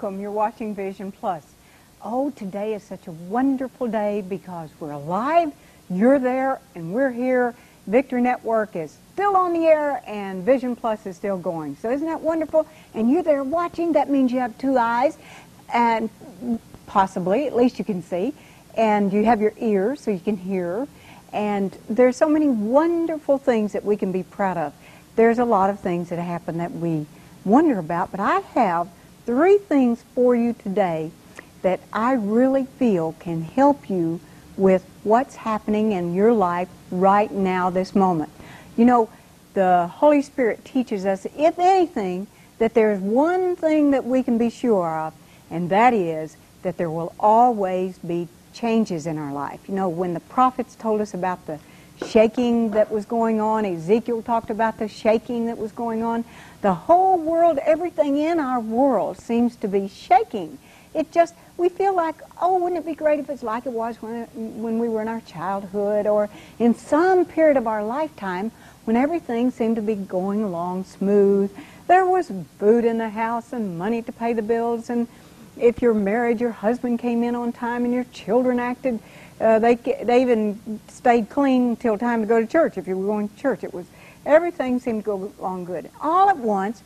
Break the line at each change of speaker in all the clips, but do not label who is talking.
welcome. You're watching Vision Plus. Oh, today is such a wonderful day because we're alive, you're there, and we're here. Victory Network is still on the air, and Vision Plus is still going. So isn't that wonderful? And you're there watching. That means you have two eyes, and possibly, at least you can see, and you have your ears so you can hear. And there's so many wonderful things that we can be proud of. There's a lot of things that happen that we wonder about, but I have 3 things for you today that I really feel can help you with what's happening in your life right now, this moment. You know, the Holy Spirit teaches us, if anything, that there's one thing that we can be sure of, and that is that there will always be changes in our life. You know, when the prophets told us about the shaking that was going on, Ezekiel talked about the shaking that was going on, the whole world, everything in our world seems to be shaking. It just, we feel like, oh, wouldn't it be great if it's like it was when we were in our childhood or in some period of our lifetime when everything seemed to be going along smooth. There was food in the house and money to pay the bills, and if you're married, your husband came in on time and your children acted, they even stayed clean until time to go to church. If you were going to church, everything seemed to go along good. All at once,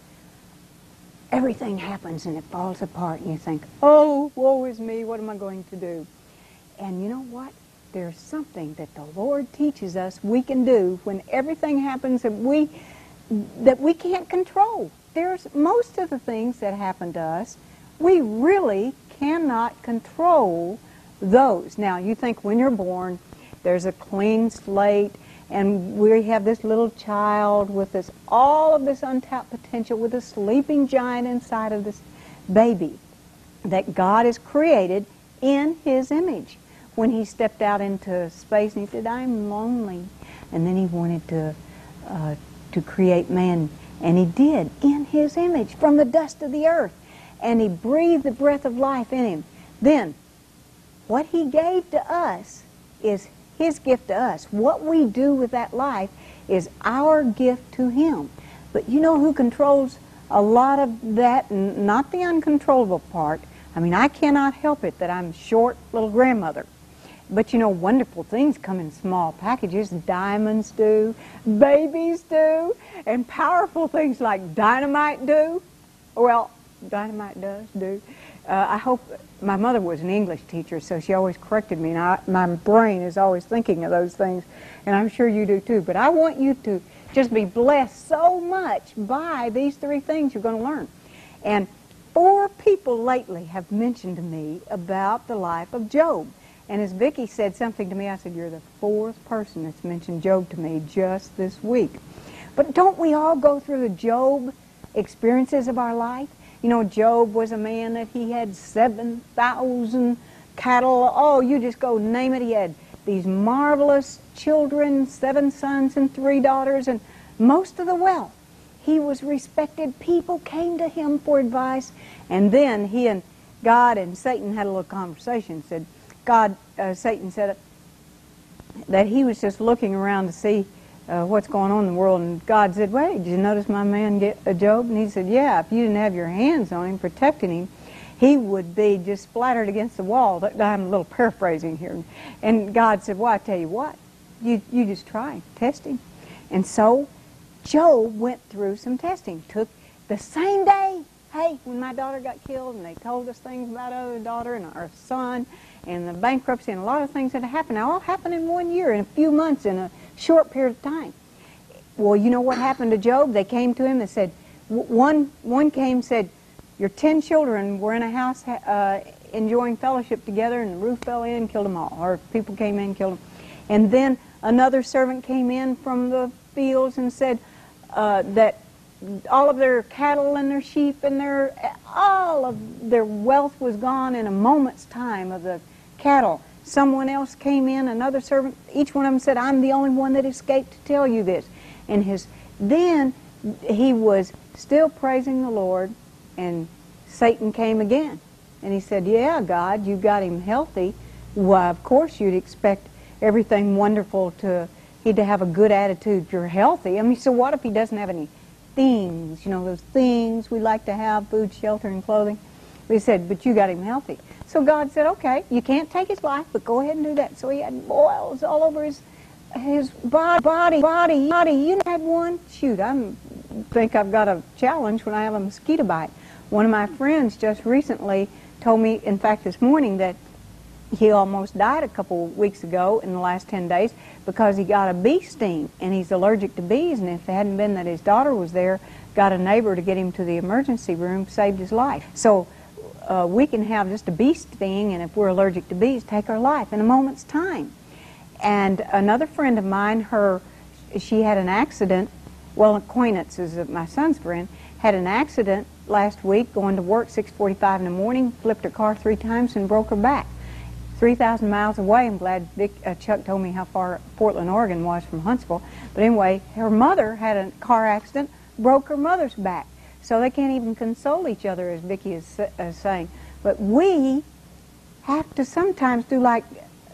everything happens and it falls apart, and you think, oh, woe is me, what am I going to do? And you know what? There's something that the Lord teaches us we can do when everything happens that we can't control. There's most of the things that happen to us, we really cannot control those. Now, you think when you're born, there's a clean slate, and we have this little child with all of this untapped potential, with a sleeping giant inside of this baby that God has created in His image. When He stepped out into space and He said, I'm lonely, and then He wanted to create man, and He did, in His image, from the dust of the earth, and He breathed the breath of life in him. Then, what He gave to us is His gift to us. What we do with that life is our gift to Him. But you know who controls a lot of that, not the uncontrollable part? I mean, I cannot help it that I'm short little grandmother. But you know, wonderful things come in small packages. Diamonds do, babies do, and powerful things like dynamite do. Well, dynamite does do. I hope, my mother was an English teacher, so she always corrected me, and my brain is always thinking of those things, and I'm sure you do too. But I want you to just be blessed so much by these 3 things you're going to learn. And 4 people lately have mentioned to me about the life of Job. And as Vicki said something to me, I said, you're the 4th person that's mentioned Job to me just this week. But don't we all go through the Job experiences of our life? You know, Job was a man that he had 7,000 cattle. Oh, you just go name it. He had these marvelous children, 7 sons and 3 daughters, and most of the wealth. He was respected. People came to him for advice. And then he and God and Satan had a little conversation. Satan said that he was just looking around to see what's going on in the world, and God said, wait, did you notice my man Job? And he said, yeah, if you didn't have your hands on him, protecting him, he would be just splattered against the wall. I'm a little paraphrasing here. And God said, well, I tell you what, you just try, test him. And so Job went through some testing. Took the same day, hey, when my daughter got killed, and they told us things about our other daughter and our son, and the bankruptcy, and a lot of things that happened. Now, all happened in 1 year, in a few months, in a short period of time. Well, you know what happened to Job? They came to him and said, one came and said, your 10 children were in a house enjoying fellowship together, and the roof fell in and killed them all. Or people came in and killed them. And then another servant came in from the fields and said that all of their cattle and their sheep and all of their wealth was gone in a moment's time of the cattle. Someone else came in, another servant, each one of them said, I'm the only one that escaped to tell you this. And then he was still praising the Lord, and Satan came again. And he said, yeah, God, you got him healthy. Why, of course you'd expect everything wonderful to have a good attitude. You're healthy. I mean, so what if he doesn't have any things, you know, those things we like to have, food, shelter, and clothing? He said, but you got him healthy. So God said, okay, you can't take his life, but go ahead and do that. So he had boils all over his body. You had one? Shoot, I think I've got a challenge when I have a mosquito bite. One of my friends just recently told me, in fact this morning, that he almost died a couple weeks ago in the last 10 days because he got a bee sting, and he's allergic to bees, and if it hadn't been that his daughter was there, got a neighbor to get him to the emergency room, saved his life. So we can have just a bee sting, and if we're allergic to bees, take our life in a moment's time. And another friend of mine, she had an accident, well, acquaintance is my son's friend, had an accident last week going to work 6:45 in the morning, flipped her car 3 times and broke her back. 3,000 miles away. I'm glad Chuck told me how far Portland, Oregon was from Huntsville. But anyway, her mother had a car accident, broke her mother's back. So they can't even console each other, as Vicki is saying. But we have to sometimes do like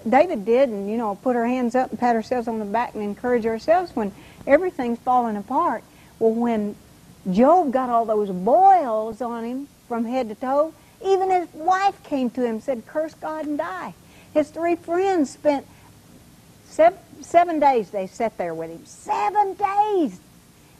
David did and, you know, put our hands up and pat ourselves on the back and encourage ourselves when everything's falling apart. Well, when Job got all those boils on him from head to toe, even his wife came to him and said, curse God and die. His 3 friends spent 7 days they sat there with him. 7 days!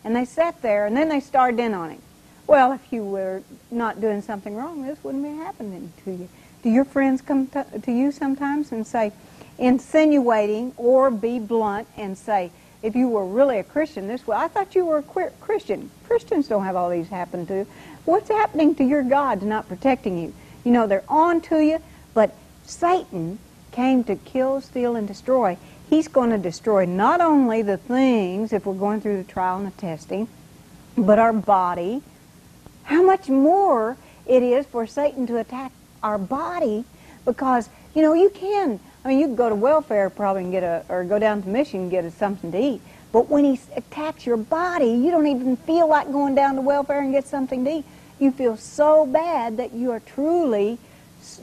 And they sat there, and then they started in on him. Well, if you were not doing something wrong, this wouldn't be happening to you. Do your friends come to you sometimes and say, insinuating or be blunt and say, if you were really a Christian this way, I thought you were a Christian. Christians don't have all these happen to. What's happening to your God's not protecting you? You know, they're on to you, but Satan came to kill, steal, and destroy. He's going to destroy not only the things, if we're going through the trial and the testing, but our body. How much more it is for Satan to attack our body, because, you know, you can go to welfare probably and or go down to Mission and get something to eat. But when he attacks your body, you don't even feel like going down to welfare and get something to eat. You feel so bad that you are truly,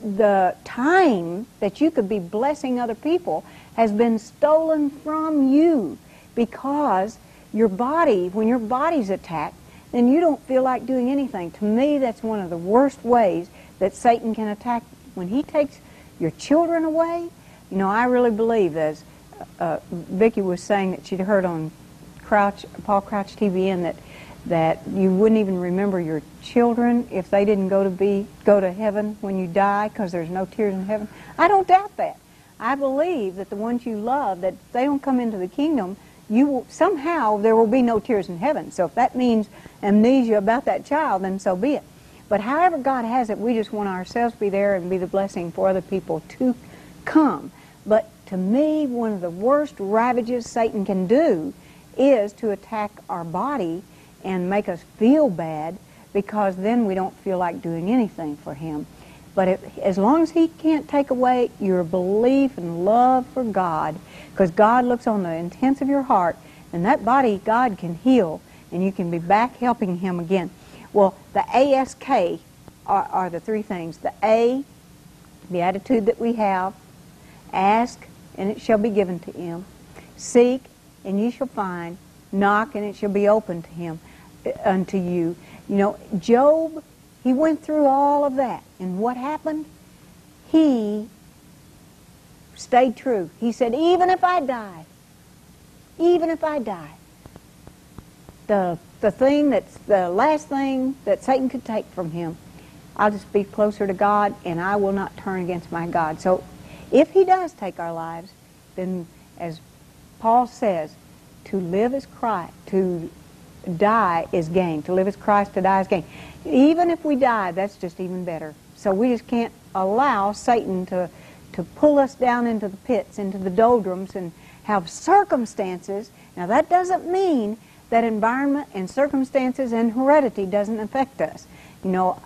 the time that you could be blessing other people has been stolen from you, because your body, when your body's attacked, then you don't feel like doing anything. To me, that's one of the worst ways that Satan can attack. When he takes your children away, you know, I really believe, as Vicki was saying that she'd heard on Paul Crouch TVN, that you wouldn't even remember your children if they didn't go to heaven when you die, because there's no tears in heaven. I don't doubt that. I believe that the ones you love, that if they don't come into the kingdom, somehow there will be no tears in heaven. So if that means amnesia about that child, then so be it. But however God has it, we just want ourselves to be there and be the blessing for other people to come. But to me, one of the worst ravages Satan can do is to attack our body and make us feel bad, because then we don't feel like doing anything for him. But as long as he can't take away your belief and love for God, because God looks on the intents of your heart, and that body God can heal, and you can be back helping him again. Well, the ASK are the 3 things. The A, the attitude that we have. Ask, and it shall be given to him. Seek, and ye shall find. Knock, and it shall be open to him, unto you. You know, Job, he went through all of that. And what happened? He stayed true. He said, even if I die, the last thing that Satan could take from him, I'll just be closer to God, and I will not turn against my God. So if he does take our lives, then as Paul says, to live is Christ, to die is gain. To live is Christ, to die is gain. Even if we die, that's just even better. So we just can't allow Satan to pull us down into the pits, into the doldrums, and have circumstances. Now that doesn't mean that environment and circumstances and heredity doesn't affect us. You know,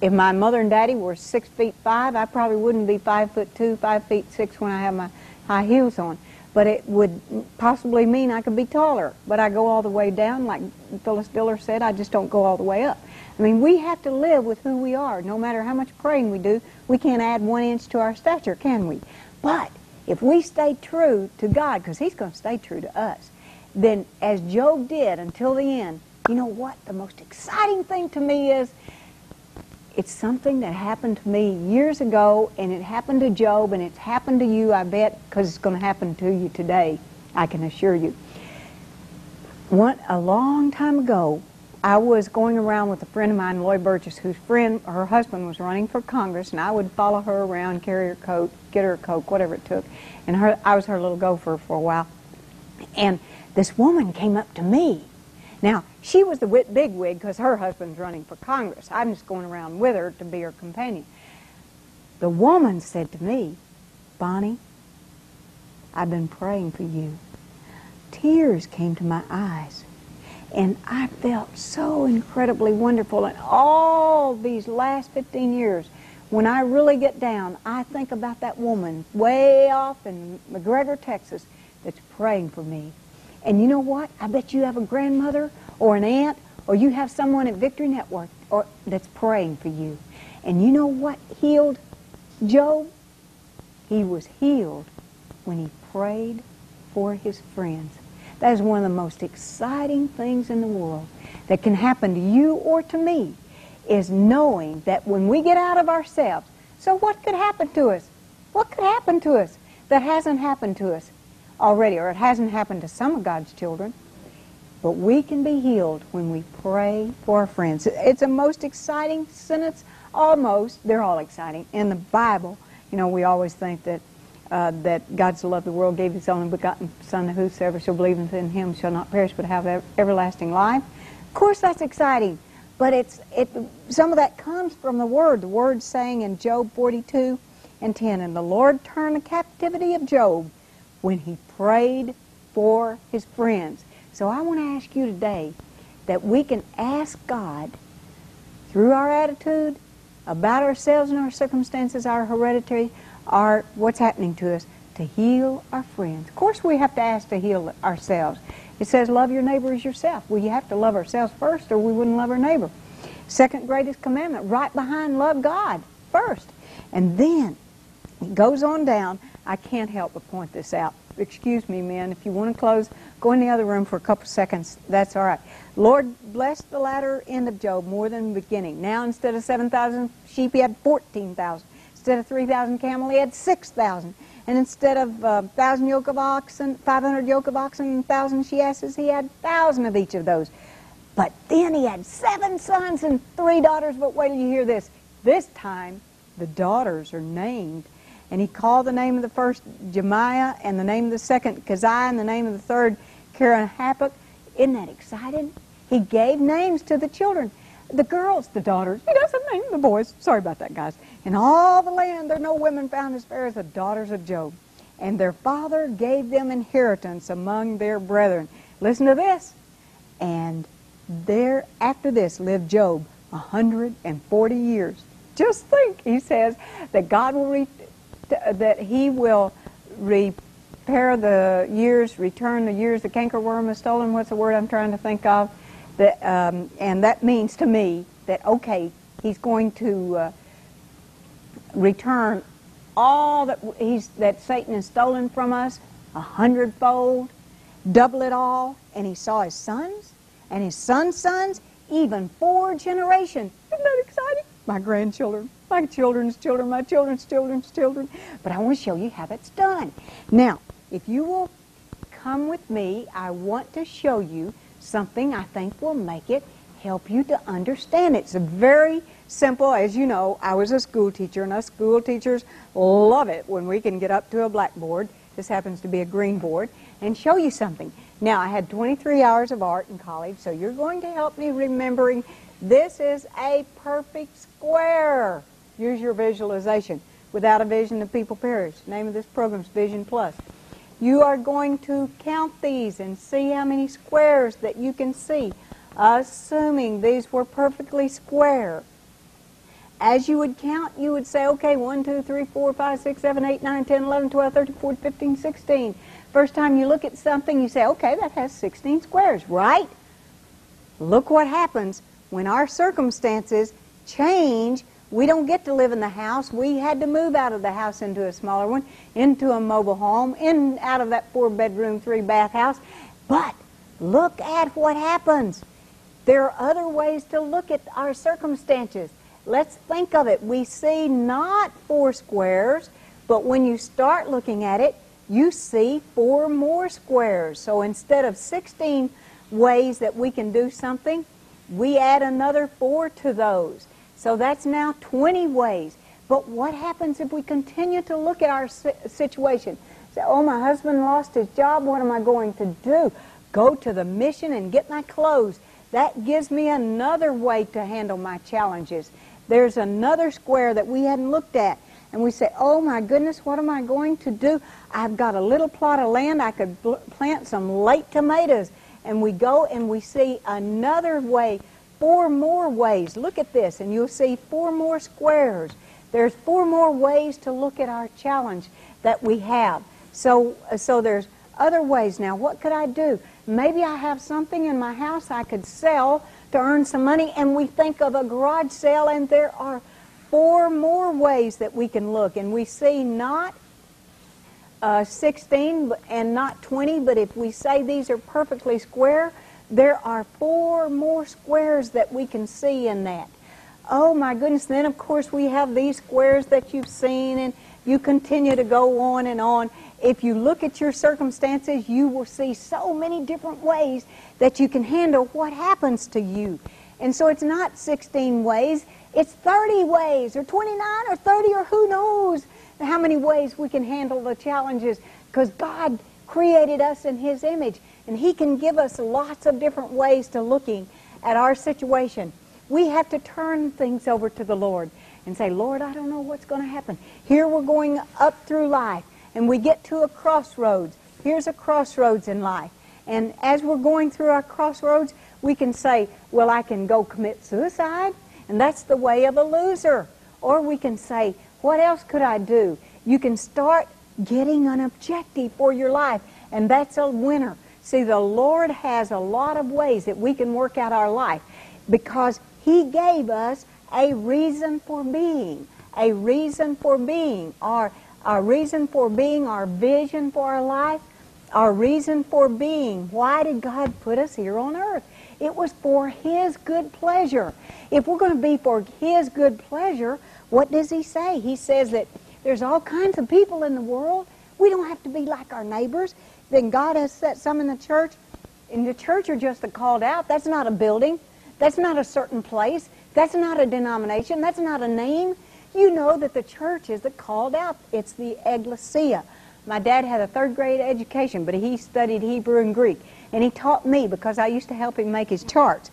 if my mother and daddy were 6'5", I probably wouldn't be 5'2", 5'6" when I have my high heels on. But it would possibly mean I could be taller. But I go all the way down, like Phyllis Diller said, I just don't go all the way up. I mean, we have to live with who we are. No matter how much praying we do, we can't add 1 inch to our stature, can we? But if we stay true to God, because he's going to stay true to us, then as Job did until the end, you know what? The most exciting thing to me is it's something that happened to me years ago, and it happened to Job, and it's happened to you, I bet, because it's going to happen to you today, I can assure you. A long time ago, I was going around with a friend of mine, Lloyd Burgess, her husband was running for Congress, and I would follow her around, carry her coat, get her a Coke, whatever it took. And I was her little gopher for a while. And this woman came up to me. Now, she was the big wig because her husband's running for Congress. I'm just going around with her to be her companion. The woman said to me, "Bonnie, I've been praying for you." Tears came to my eyes. And I felt so incredibly wonderful. And all these last 15 years, when I really get down, I think about that woman way off in McGregor, Texas, that's praying for me. And you know what? I bet you have a grandmother or an aunt, or you have someone at Victory Network that's praying for you. And you know what healed Job? He was healed when he prayed for his friends. That is one of the most exciting things in the world that can happen to you or to me, is knowing that when we get out of ourselves, so what could happen to us? What could happen to us that hasn't happened to us already, or it hasn't happened to some of God's children? But we can be healed when we pray for our friends. It's a most exciting sentence, almost. They're all exciting. In the Bible, you know, we always think that God so loved the world, gave his only begotten Son, that whosoever shall believe in him shall not perish but have everlasting life. Of course, that's exciting, but some of that comes from the Word saying in Job 42:10, "And the Lord turned the captivity of Job when he prayed for his friends." So I want to ask you today that we can ask God, through our attitude about ourselves and our circumstances, our hereditary, what's happening to us, to heal our friends. Of course, we have to ask to heal ourselves. It says, love your neighbor as yourself. Well, you have to love ourselves first, or we wouldn't love our neighbor. Second greatest commandment, right behind love God first. And then it goes on down. I can't help but point this out. Excuse me, men. If you want to close, go in the other room for a couple seconds. That's all right. Lord blessed the latter end of Job more than the beginning. Now, instead of 7,000 sheep, he had 14,000. Instead of 3,000 camel, he had 6,000. And instead of 1,000 yoke of oxen, 500 yoke of oxen, and 1,000 she asses, he had 1,000 of each of those. But then he had 7 sons and 3 daughters. But wait till you hear this. This time, the daughters are named. And he called the name of the first Jemiah, and the name of the second Keziah, and the name of the third Keren-Happuch. Isn't that exciting? He gave names to the children. The girls, the daughters. He doesn't name the boys. Sorry about that, guys. In all the land there are no women found as fair as the daughters of Job. And their father gave them inheritance among their brethren. Listen to this. And there, after this, lived Job 140 years. Just think, he says, that God will that he will repair the years, return the years the cankerworm has stolen. What's the word I'm trying to think of? And that means to me that, okay, he's going to return all that Satan has stolen from us 100-fold, double it all. And he saw his sons and his sons' sons, even 4 generations. Isn't that exciting? My grandchildren, my children's children, my children's children's children. But I want to show you how that's done. Now, if you will come with me, I want to show you something I think will make it help you to understand it. It's a very simple, as you know, I was a school teacher, and us school teachers love it when we can get up to a blackboard, this happens to be a green board, and show you something. Now, I had 23 hours of art in college, so you're going to help me remembering this is a perfect square. Use your visualization. Without a vision, the people perish. The name of this program is Vision Plus. You are going to count these and see how many squares that you can see, assuming these were perfectly square. As you would count, you would say, okay, 1, 2, 3, 4, 5, 6, 7, 8, 9, 10, 11, 12, 13, 14, 15, 16. First time you look at something, you say, okay, that has 16 squares, right? Look what happens when our circumstances change. We don't get to live in the house. We had to move out of the house into a smaller one, into a mobile home, out of that 4-bedroom, 3-bath house. But look at what happens. There are other ways to look at our circumstances. let's think of it. We see not 4 squares, but when you start looking at it, you see 4 more squares. So instead of 16 ways that we can do something, we add another 4 to those. So that's now 20 ways. But what happens if we continue to look at our situation? Say, oh, my husband lost his job, what am I going to do? Go to the mission and get my clothes. That gives me another way to handle my challenges. There's another square that we hadn't looked at. And we say, oh my goodness, what am I going to do? I've got a little plot of land, I could plant some late tomatoes. And we go and we see another way, 4 more ways. Look at this, and you'll see 4 more squares. There's 4 more ways to look at our challenge that we have. So there's other ways. Now, what could I do? Maybe I have something in my house I could sell to earn some money, and we think of a garage sale, and there are 4 more ways that we can look. And we see not 16 and not 20, but if we say these are perfectly square, there are 4 more squares that we can see in that. Oh my goodness, then of course we have these squares that you've seen, and you continue to go on and on. If you look at your circumstances, you will see so many different ways that you can handle what happens to you. And so it's not 16 ways, it's 30 ways, or 29, or 30, or who knows how many ways we can handle the challenges, because God created us in His image, and He can give us lots of different ways to looking at our situation. We have to turn things over to the Lord and say, Lord, I don't know what's going to happen. Here we're going up through life, and we get to a crossroads. Here's a crossroads in life. And as we're going through our crossroads, we can say, well, I can go commit suicide, and that's the way of a loser. Or we can say, what else could I do? You can start getting an objective for your life, and that's a winner. See, the Lord has a lot of ways that we can work out our life, because He gave us a reason for being. A reason for being. Our reason for being, our vision for our life, our reason for being. Why did God put us here on earth? It was for His good pleasure. If we're going to be for His good pleasure, what does He say? He says that there's all kinds of people in the world. We don't have to be like our neighbors. Then God has set some in the church. In the church are just the called out. That's not a building. That's not a certain place. That's not a denomination. That's not a name. You know that the church is the called out. It's the ecclesia. My dad had a 3rd grade education, but he studied Hebrew and Greek. And he taught me, because I used to help him make his charts.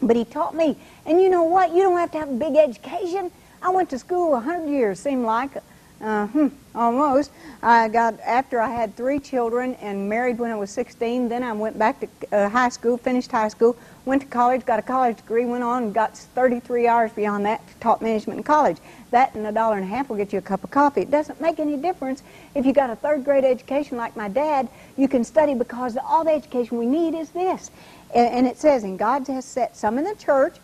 But he taught me. And you know what? You don't have to have a big education. I went to school 100 years, seemed like. Almost. After I had 3 children and married when I was 16, then I went back to high school, finished high school, went to college, got a college degree, went on and got 33 hours beyond that, taught management in college. That and $1.50 will get you a cup of coffee. It doesn't make any difference. If you got a 3rd grade education like my dad, you can study, because all the education we need is this. And it says, and God has set some in the church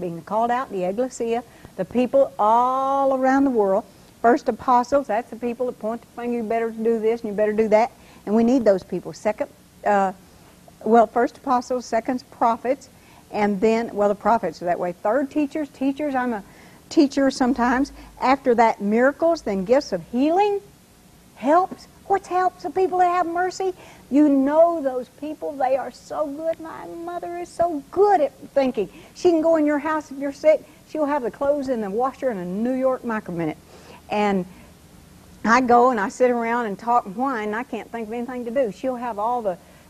being called out, the ecclesia, the people all around the world. First apostles, that's the people that point the finger, you better do this and you better do that. And we need those people. First apostles, second prophets, and then, the prophets are that way. 3rd teachers, I'm a teacher sometimes. After that, miracles, then gifts of healing, helps. What's helps? The people that have mercy. You know those people, they are so good. My mother is so good at thinking. She can go in your house if you're sick. She'll have the clothes in the washer in a New York microminute. And I go and I sit around and talk and whine, and I can't think of anything to do. She'll have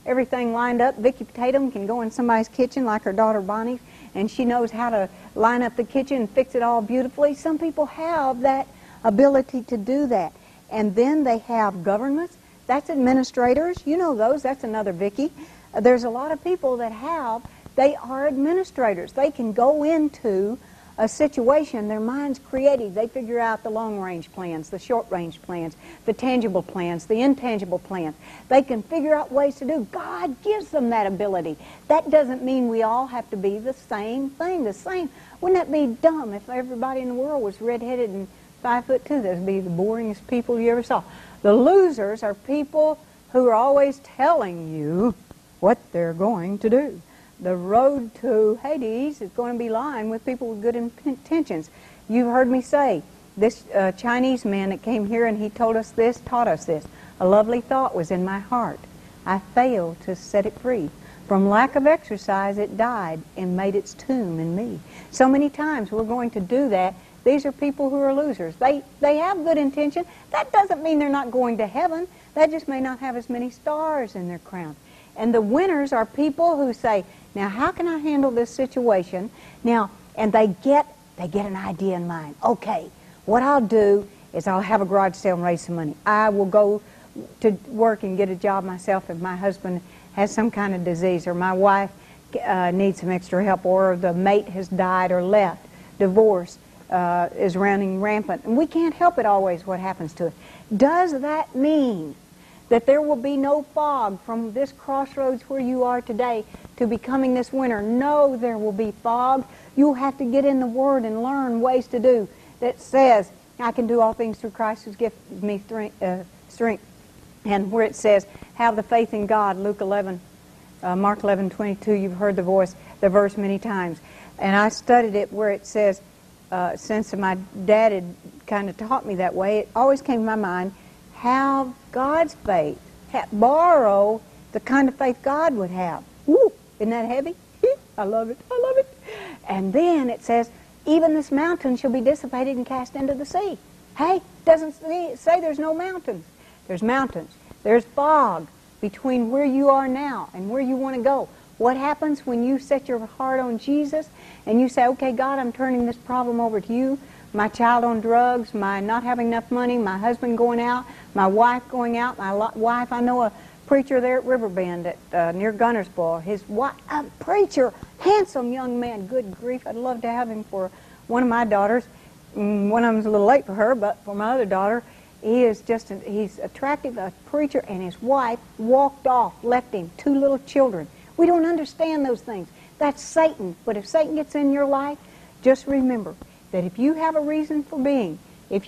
everything lined up. Vicki Tatum can go in somebody's kitchen like her daughter Bonnie, and she knows how to line up the kitchen and fix it all beautifully. Some people have that ability to do that. And then they have governments. That's administrators. You know those. That's another Vicki. There's a lot of people that they are administrators. They can go into a situation, their mind's creative. They figure out the long-range plans, the short-range plans, the tangible plans, the intangible plans. They can figure out ways to do. God gives them that ability. That doesn't mean we all have to be the same thing, the same. Wouldn't that be dumb if everybody in the world was red-headed and 5'2"? That would be the boringest people you ever saw. The losers are people who are always telling you what they're going to do. The road to Hades is going to be lined with people with good intentions. You've heard me say, this Chinese man that came here and he told us this, taught us this. A lovely thought was in my heart. I failed to set it free. From lack of exercise, it died and made its tomb in me. So many times we're going to do that. These are people who are losers. They have good intention. That doesn't mean they're not going to heaven. That just may not have as many stars in their crown. And the winners are people who say, now how can I handle this situation? Now, and they get an idea in mind. Okay, what I'll do is I'll have a garage sale and raise some money. I will go to work and get a job myself if my husband has some kind of disease, or my wife needs some extra help, or the mate has died or left. Divorce is running rampant. And we can't help it always what happens to us. Does that mean that there will be no fog from this crossroads where you are today to becoming this winner? No, there will be fog. You'll have to get in the Word and learn ways to do that says, I can do all things through Christ who gives me strength. And where it says, have the faith in God, Mark 11:22, you've heard the verse many times. And I studied it where it says, since my dad had kind of taught me that way, it always came to my mind, have God's faith. Borrow the kind of faith God would have. Woo! Isn't that heavy? I love it. I love it. And then it says, even this mountain shall be dissipated and cast into the sea. Hey, doesn't say there's no mountains. There's mountains. There's fog between where you are now and where you want to go. What happens when you set your heart on Jesus and you say, okay, God, I'm turning this problem over to you. My child on drugs, my not having enough money, my husband going out, my wife going out, my wife, I know a preacher there at Riverbend near Gunnersville. His wife, a preacher, handsome young man, good grief. I'd love to have him for one of my daughters. One of them's a little late for her, but for my other daughter, he's attractive, a preacher, and his wife walked off, left him, 2 little children. We don't understand those things. That's Satan. But if Satan gets in your life, just remember that if you have a reason for being, if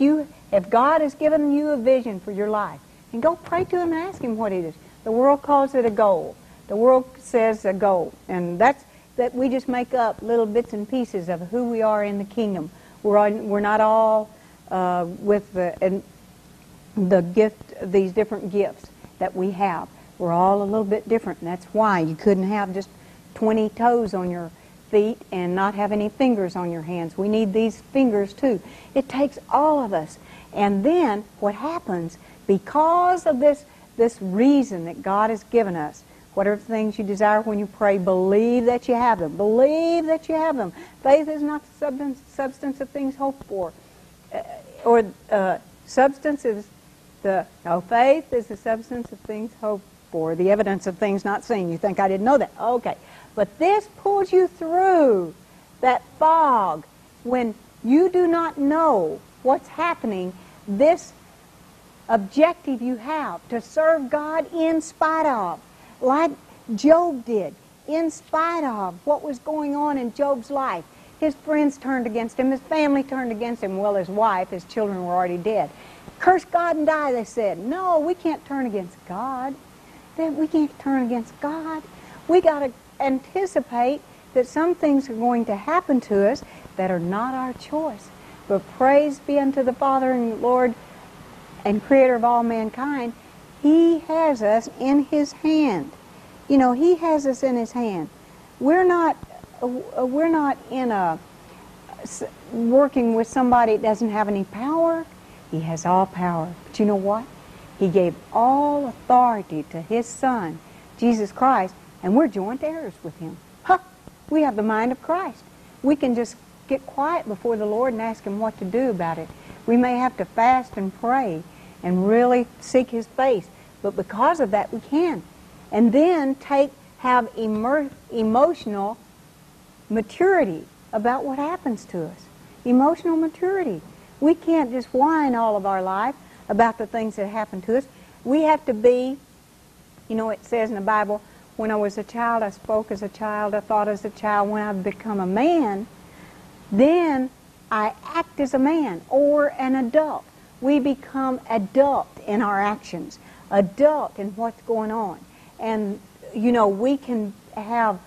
God has given you a vision for your life, and go pray to Him and ask Him what it is. The world calls it a goal. The world says a goal, and that we just make up little bits and pieces of who we are in the kingdom. We're not all with the gift, these different gifts that we have. We're all a little bit different, and that's why you couldn't have just 20 toes on your feet and not have any fingers on your hands. We need these fingers too. It takes all of us. And then what happens, because of this reason that God has given us, whatever things you desire when you pray, believe that you have them. Believe that you have them. Faith is not the substance of things hoped for. Faith is the substance of things hoped for, the evidence of things not seen. You think I didn't know that? Okay. But this pulls you through that fog when you do not know what's happening. This objective you have to serve God in spite of, like Job did, in spite of what was going on in Job's life. His friends turned against him, his family turned against him, well, his wife, his children were already dead. Curse God and die, they said. No, we can't turn against God. We can't turn against God. We got to anticipate that some things are going to happen to us that are not our choice. But praise be unto the Father and Lord and Creator of all mankind. He has us in His hand. You know, He has us in His hand. We're not in working with somebody that doesn't have any power. He has all power. But you know what? He gave all authority to His Son, Jesus Christ, and we're joint heirs with Him. Huh! We have the mind of Christ. We can just get quiet before the Lord and ask Him what to do about it. We may have to fast and pray and really seek His face, but because of that we can. And then have emotional maturity about what happens to us. Emotional maturity. We can't just whine all of our life about the things that happen to us. We have to be, you know, it says in the Bible, when I was a child, I spoke as a child, I thought as a child. When I become a man, then I act as a man or an adult. We become adult in our actions, adult in what's going on. And, you know, we can have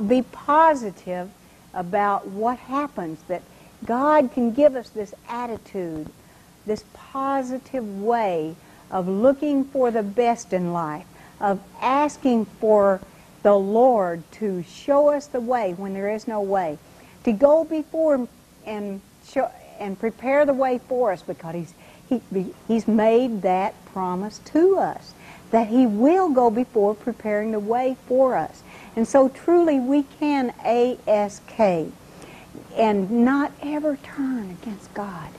be positive about what happens, that God can give us this attitude, this positive way of looking for the best in life, of asking for the Lord to show us the way when there is no way, to go before and prepare the way for us, because He's made that promise to us, that He will go before preparing the way for us. And so truly we can ask and not ever turn against God.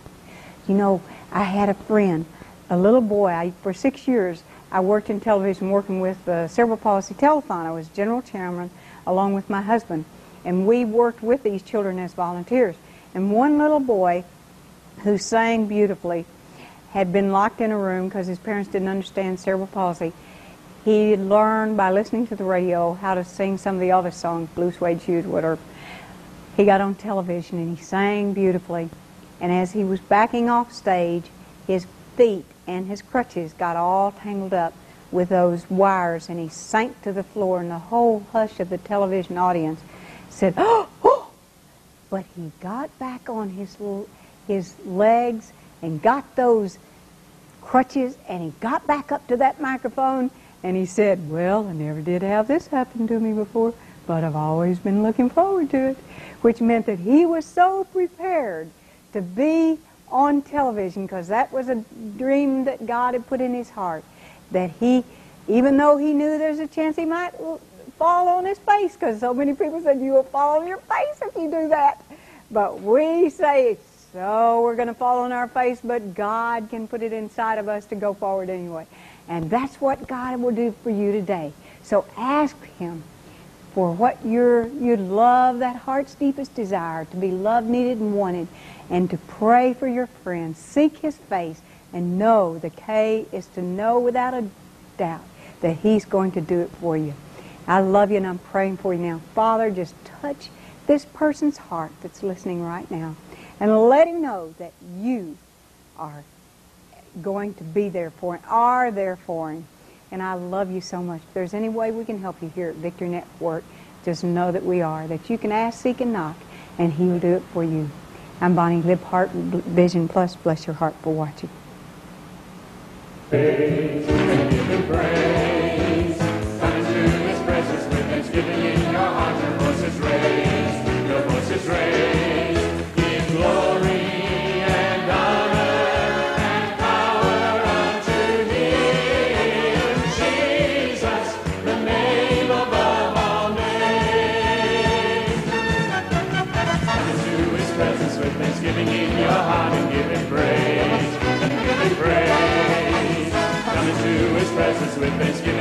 You know, I had a friend, a little boy. For 6 years I worked in television working with the Cerebral Palsy Telethon. I was general chairman along with my husband, and we worked with these children as volunteers. And one little boy who sang beautifully had been locked in a room because his parents didn't understand cerebral palsy. He learned by listening to the radio how to sing some of the Elvis songs, Blue Suede Shoes, whatever. He got on television and he sang beautifully. And as he was backing off stage, his feet and his crutches got all tangled up with those wires, and he sank to the floor, and the whole hush of the television audience said, "Oh, oh!" But he got back on his legs and got those crutches, and he got back up to that microphone, and he said, "Well, I never did have this happen to me before, but I've always been looking forward to it," which meant that he was so prepared to be on television, because that was a dream that God had put in his heart, that he, even though he knew there's a chance he might fall on his face, because so many people said, "You will fall on your face if you do that." But we say, so we're going to fall on our face, but God can put it inside of us to go forward anyway. And that's what God will do for you today. So ask Him for what you'd love, that heart's deepest desire, to be loved, needed, and wanted, and to pray for your friends. Seek His face and know, the K is to know without a doubt that He's going to do it for you. I love you, and I'm praying for you now. Father, just touch this person's heart that's listening right now, and let him know that you are going to be there for him, are there for him. And I love you so much. If there's any way we can help you here at Victory Network, just know that we are, that you can ask, seek, and knock, and He will do it for you. I'm Bonnie Libhart, Vision Plus. Bless your heart for watching.
Praise, give Him praise. Come into His presence with thanksgiving in your heart. Your voices raised, your voices raised. Give glory and honor and power unto Him. Jesus, the name above all names. Come into His presence with thanksgiving in your heart and give Him praise. Give Him praise. Come into His presence with thanksgiving.